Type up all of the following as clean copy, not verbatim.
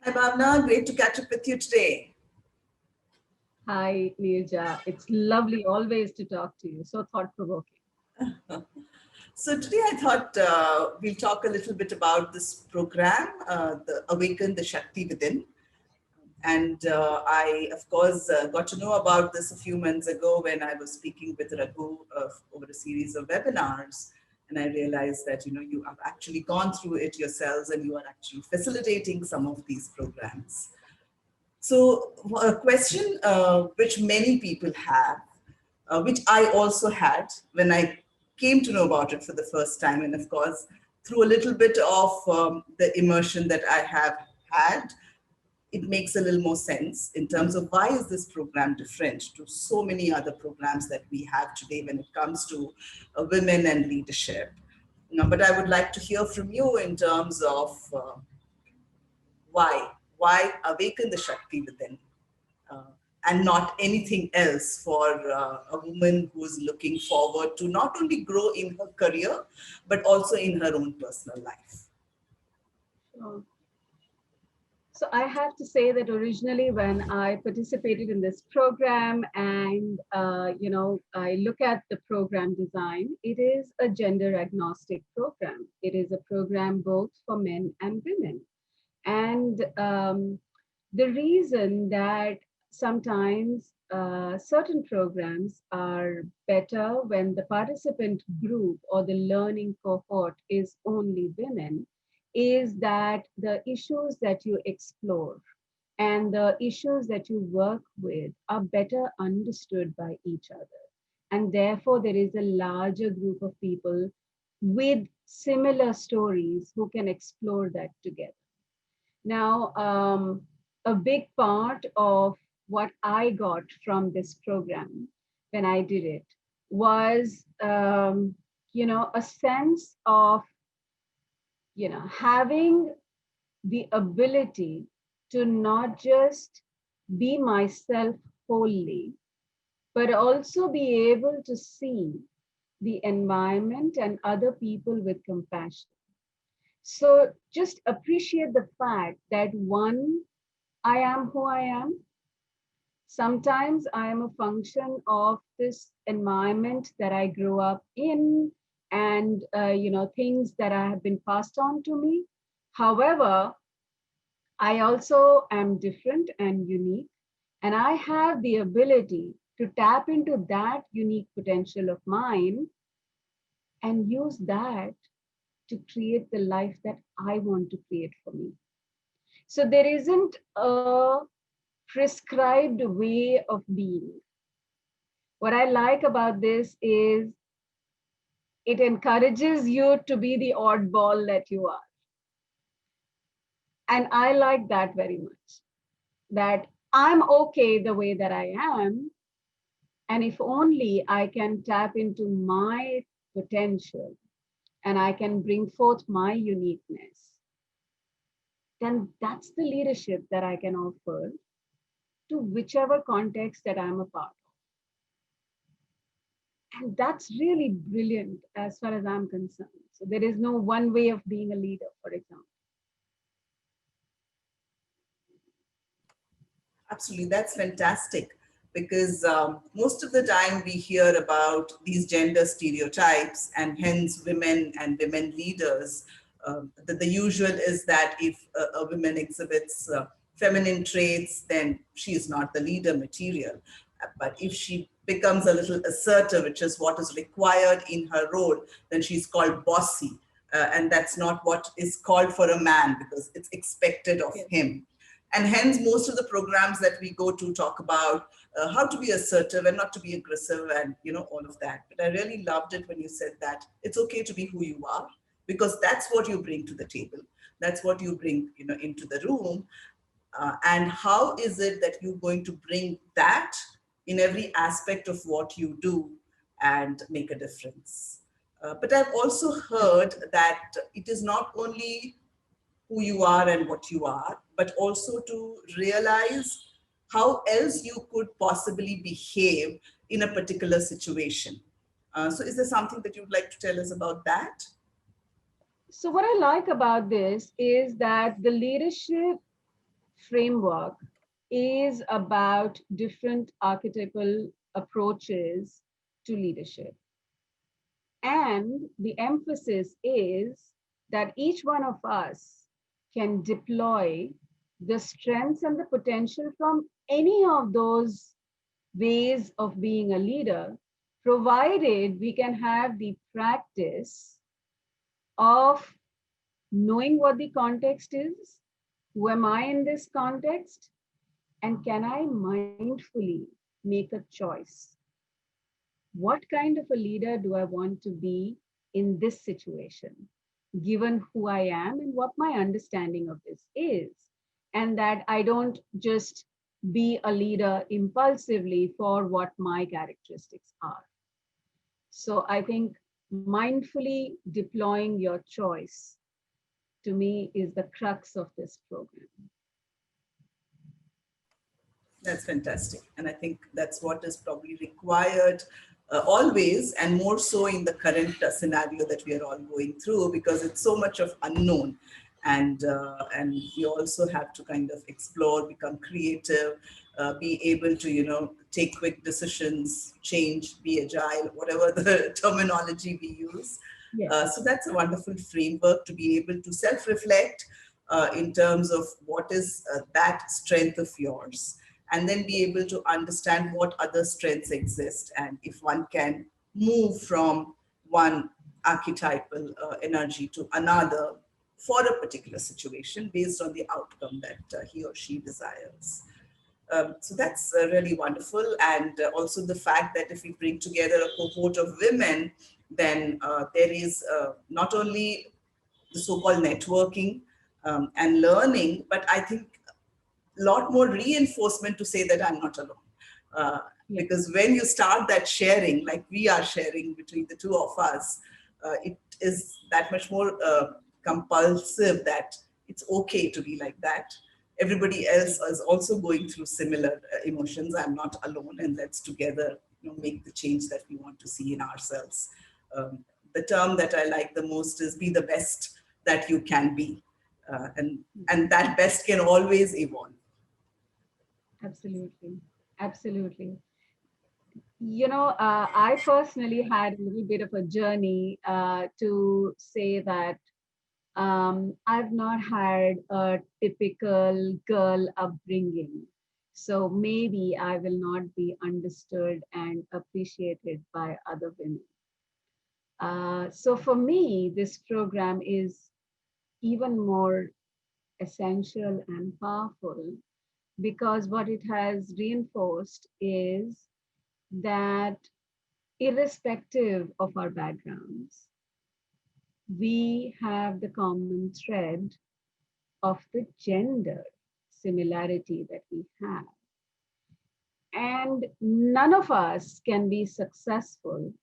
Hi, Bhavana. Great to catch up with you today. Hi, Neeraja. It's lovely always to talk to you. So thought-provoking. So today I thought we'll talk a little bit about this program, the Awaken the Shakti Within. And I, of course, got to know about this a few months ago when I was speaking with Raghu over a series of webinars. And I realized that, you have actually gone through it yourselves and you are actually facilitating some of these programs. So a question which many people have, which I also had when I came to know about it for the first time. And of course, through a little bit of the immersion that I have had, it makes a little more sense in terms of why is this program different to so many other programs that we have today when it comes to women and leadership. But I would like to hear from you in terms of why awaken the Shakti within, uh, and not anything else for a woman who's looking forward to not only grow in her career, but also in her own personal life. Sure. So I have to say that originally when I participated in this program and, I look at the program design, it is a gender agnostic program. It is a program both for men and women. And the reason that sometimes certain programs are better when the participant group or the learning cohort is only women is that the issues that you explore and the issues that you work with are better understood by each other. And therefore, there is a larger group of people with similar stories who can explore that together. Now, a big part of what I got from this program when I did it was, a sense of, having the ability to not just be myself wholly, but also be able to see the environment and other people with compassion. So just appreciate the fact that one, I am who I am. Sometimes I am a function of this environment that I grew up in and, things that have been passed on to me. However, I also am different and unique, and I have the ability to tap into that unique potential of mine and use that to create the life that I want to create for me. So there isn't a prescribed way of being. What I like about this is it encourages you to be the oddball that you are. And I like that very much, that I'm okay the way that I am. And if only I can tap into my potential and I can bring forth my uniqueness, then that's the leadership that I can offer to whichever context that I'm a part of. And that's really brilliant as far as I'm concerned. So there is no one way of being a leader, for example. Absolutely, that's fantastic because most of the time we hear about these gender stereotypes and hence women and women leaders. The usual is that if a woman exhibits feminine traits, then she is not the leader material. But if she becomes a little assertive, which is what is required in her role, then she's called bossy. And that's not what is called for a man because it's expected of him. And hence most of the programs that we go to talk about how to be assertive and not to be aggressive and all of that. But I really loved it when you said that it's okay to be who you are because that's what you bring to the table. That's what you bring into the room. And how is it that you're going to bring that in every aspect of what you do and make a difference? But I've also heard that it is not only who you are and what you are, but also to realize how else you could possibly behave in a particular situation. So is there something that you'd like to tell us about that? So what I like about this is that the leadership framework is about different archetypal approaches to leadership. And the emphasis is that each one of us can deploy the strengths and the potential from any of those ways of being a leader, provided we can have the practice of knowing what the context is, who am I in this context, and can I mindfully make a choice? What kind of a leader do I want to be in this situation, given who I am and what my understanding of this is? And that I don't just be a leader impulsively for what my characteristics are. So I think mindfully deploying your choice, to me, is the crux of this program. That's fantastic. And I think that's what is probably required always, and more so in the current scenario that we are all going through, because it's so much of unknown. And we also have to kind of explore, become creative, be able to, take quick decisions, change, be agile, whatever the terminology we use. Yes. So that's a wonderful framework to be able to self-reflect in terms of what is that strength of yours, and then be able to understand what other strengths exist, and if one can move from one archetypal energy to another for a particular situation based on the outcome that he or she desires. So that's really wonderful. And also the fact that if we bring together a cohort of women, then there is not only the so-called networking and learning, but I think a lot more reinforcement to say that I'm not alone. Because when you start that sharing, like we are sharing between the two of us, it is that much more compulsive that it's okay to be like that. Everybody else is also going through similar emotions. I'm not alone, and let's together make the change that we want to see in ourselves. The term that I like the most is be the best that you can be. And that best can always evolve. Absolutely. Absolutely. I personally had a little bit of a journey to say that I've not had a typical girl upbringing. So maybe I will not be understood and appreciated by other women. So for me, this program is even more essential and powerful, because what it has reinforced is that irrespective of our backgrounds, we have the common thread of the gender similarity that we have. And none of us can be successful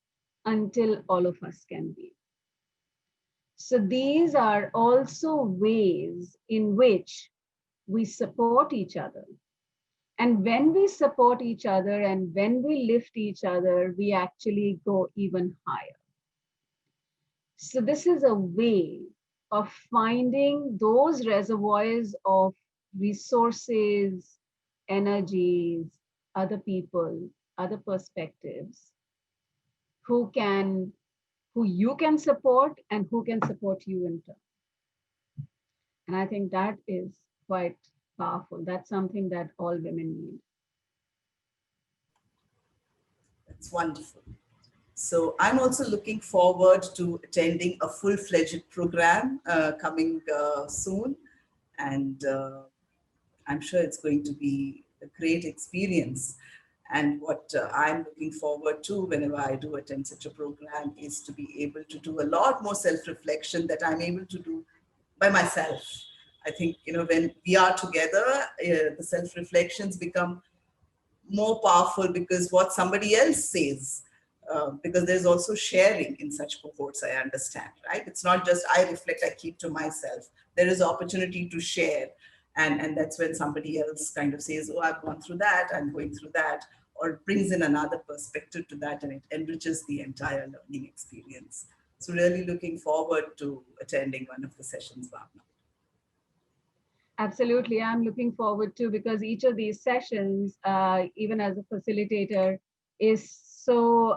until all of us can be. So these are also ways in which we support each other. And when we support each other and when we lift each other, we actually go even higher. So this is a way of finding those reservoirs of resources, energies, other people, other perspectives, who you can support and who can support you in turn. And I think that is quite powerful. That's something that all women need. That's wonderful. So I'm also looking forward to attending a full-fledged program coming soon. And I'm sure it's going to be a great experience. And what I'm looking forward to whenever I do attend such a program is to be able to do a lot more self-reflection that I'm able to do by myself. I think, when we are together, the self-reflections become more powerful because what somebody else says, because there's also sharing in such cohorts, I understand, right? It's not just I reflect, I keep to myself. There is opportunity to share. And that's when somebody else kind of says, oh, I've gone through that, I'm going through that, or brings in another perspective to that, and it enriches the entire learning experience. So really looking forward to attending one of the sessions, Bhavana. Absolutely. I'm looking forward to, because each of these sessions, even as a facilitator, is so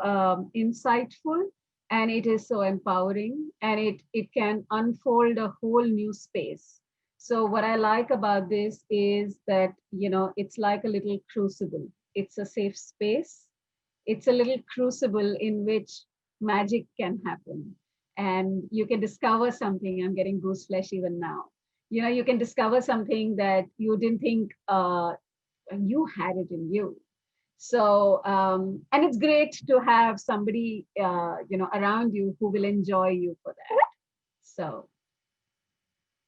insightful, and it is so empowering, and it can unfold a whole new space. So what I like about this is that, it's like a little crucible. It's a safe space. It's a little crucible in which magic can happen, and you can discover something. I'm getting goose flesh even now. You can discover something that you didn't think you had it in you. So and it's great to have somebody around you who will enjoy you for that. So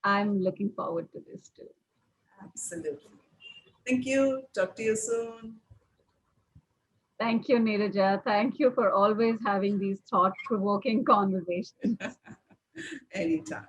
I'm looking forward to this too. Absolutely. Thank you. Talk to you soon. Thank you, Neeraja. Thank you for always having these thought-provoking conversations. Anytime.